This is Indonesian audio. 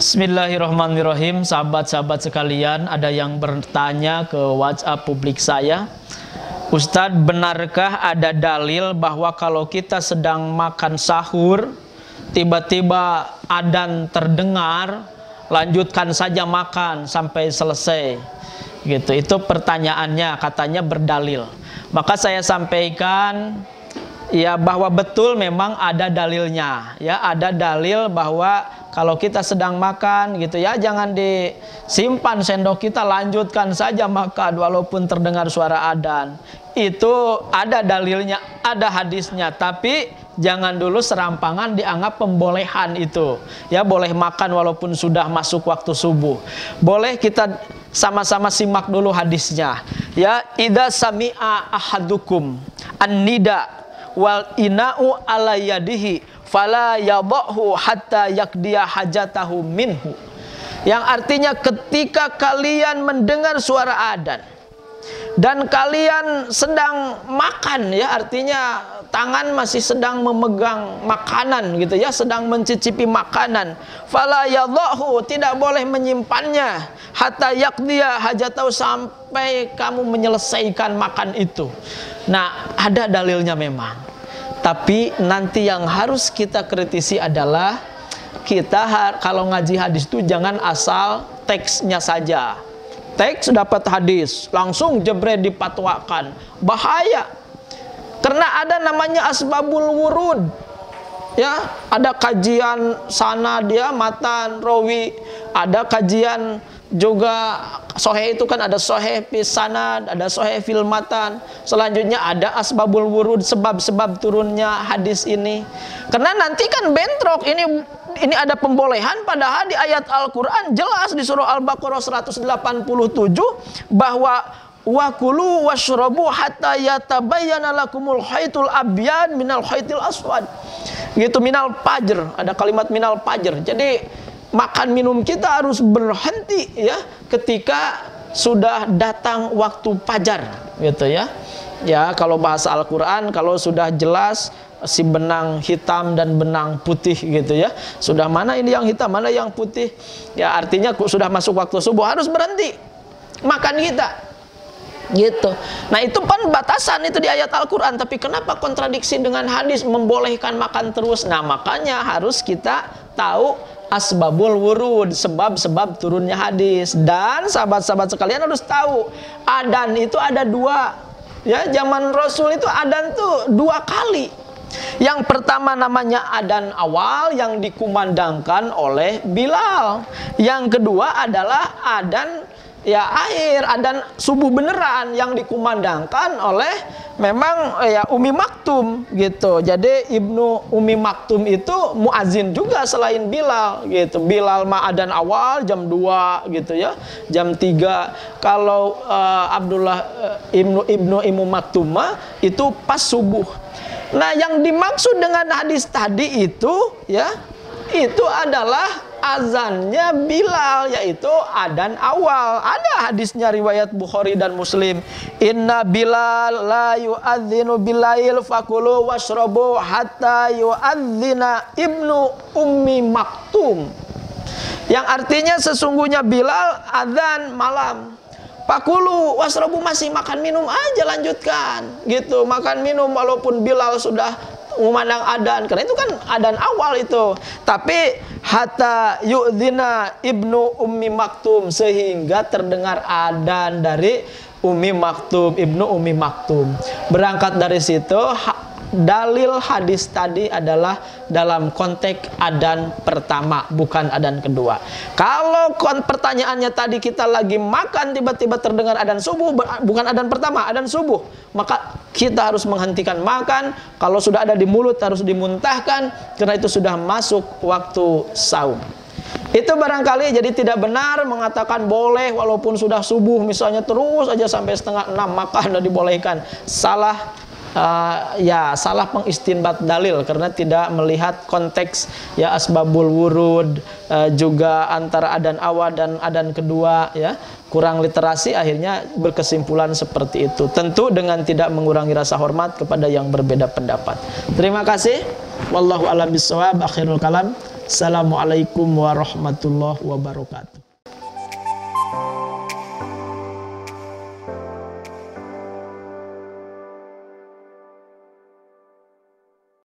Bismillahirrahmanirrahim. Sahabat-sahabat sekalian, ada yang bertanya ke WhatsApp publik saya, Ustadz, benarkah ada dalil bahwa kalau kita sedang makan sahur, tiba-tiba adzan terdengar, lanjutkan saja makan sampai selesai? Gitu. Itu pertanyaannya, katanya berdalil. Maka saya sampaikan ya bahwa betul memang ada dalilnya. Ya, ada dalil bahwa kalau kita sedang makan gitu ya, jangan disimpan sendok kita, lanjutkan saja makan walaupun terdengar suara adzan. Itu ada dalilnya, ada hadisnya, tapi jangan dulu serampangan dianggap pembolehan itu. Ya, boleh makan walaupun sudah masuk waktu subuh. Boleh kita sama-sama simak dulu hadisnya. Ya, idza sami'a ahadukum an-nida wal ina'u ala yadihi fala yadhahu hatta yakdiya hajatahu minhu. Yang artinya ketika kalian mendengar suara adzan dan kalian sedang makan, ya artinya tangan masih sedang memegang makanan gitu ya, sedang mencicipi makanan, fala yadhahu, tidak boleh menyimpannya, hatta yakdiya hajatahu, sampai kamu menyelesaikan makan itu. Nah, ada dalilnya memang. Tapi nanti yang harus kita kritisi adalah kita kalau ngaji hadis itu jangan asal teksnya saja. Teks dapat hadis, langsung jebret dipatwakan. Bahaya. Karena ada namanya asbabul wurud. Ya, ada kajian sanad dia, matan, rawi, ada kajian juga sahih, itu kan ada sahih fil sanad, ada sahih fil matan. Selanjutnya ada asbabul wurud, sebab-sebab turunnya hadis ini. Karena nanti kan bentrok, ini ada pembolehan, padahal di ayat Al-Qur'an jelas di surah Al-Baqarah 187 bahwa wa kulu washrabu hatta yatabayyana lakumul khaitul abyad minal khaitil aswad. Gitu, minal fajr, ada kalimat minal fajr. Jadi makan minum kita harus berhenti ya ketika sudah datang waktu fajar, gitu ya. Ya, kalau bahasa Al-Qur'an, kalau sudah jelas si benang hitam dan benang putih gitu ya. Sudah mana ini yang hitam, mana yang putih. Ya, artinya sudah masuk waktu subuh, harus berhenti makan kita. Gitu. Nah, itu kan batasan itu di ayat Al-Qur'an, tapi kenapa kontradiksi dengan hadis membolehkan makan terus? Nah, makanya harus kita tahu asbabul wurud, sebab-sebab turunnya hadis. Dan sahabat-sahabat sekalian harus tahu, adzan itu ada dua. Ya, zaman Rasul itu adzan tuh 2 kali. Yang pertama namanya adzan awal yang dikumandangkan oleh Bilal. Yang kedua adalah adzan ya akhir, adzan subuh beneran yang dikumandangkan oleh memang ya Umi Maktum gitu. Jadi Ibnu Umi Maktum itu muazin juga selain Bilal gitu. Bilal mah adzan awal jam 2 gitu ya, jam 3. Kalau Abdullah Ibnu Umi Maktum mah itu pas subuh. Nah, yang dimaksud dengan hadis tadi itu ya, itu adalah azannya Bilal, yaitu adzan awal. Ada hadisnya riwayat Bukhari dan Muslim. Inna Bilal la yu'adzinu bilail fakulu washrabu hatta yu'adzina Ibnu Ummi Maktum. Yang artinya sesungguhnya Bilal adzan malam. Pakulu wasrabu, masih makan minum aja, lanjutkan gitu, makan minum walaupun Bilal sudah memandang adzan, karena itu kan adzan awal itu. Tapi hatta yu'dzina Ibnu Ummi Maktum, sehingga terdengar adzan dari Ummi Maktum, Ibnu Ummi Maktum. Berangkat dari situ, dalil hadis tadi adalah dalam konteks adzan pertama, bukan adzan kedua. Kalau pertanyaannya tadi kita lagi makan tiba-tiba terdengar adzan subuh, bukan adzan pertama, adzan subuh, maka kita harus menghentikan makan. Kalau sudah ada di mulut harus dimuntahkan, karena itu sudah masuk waktu saum. Itu barangkali jadi tidak benar mengatakan boleh walaupun sudah subuh, misalnya terus aja sampai 5:30 makan dan dibolehkan. Salah. Ya, salah pengistinbat dalil karena tidak melihat konteks ya asbabul wurud, juga antara adzan awal dan adzan kedua ya, kurang literasi, akhirnya berkesimpulan seperti itu. Tentu dengan tidak mengurangi rasa hormat kepada yang berbeda pendapat. Terima kasih. Wallahu a'lam bishawab. Akhirul kalam. Assalamualaikum warahmatullahi wabarakatuh.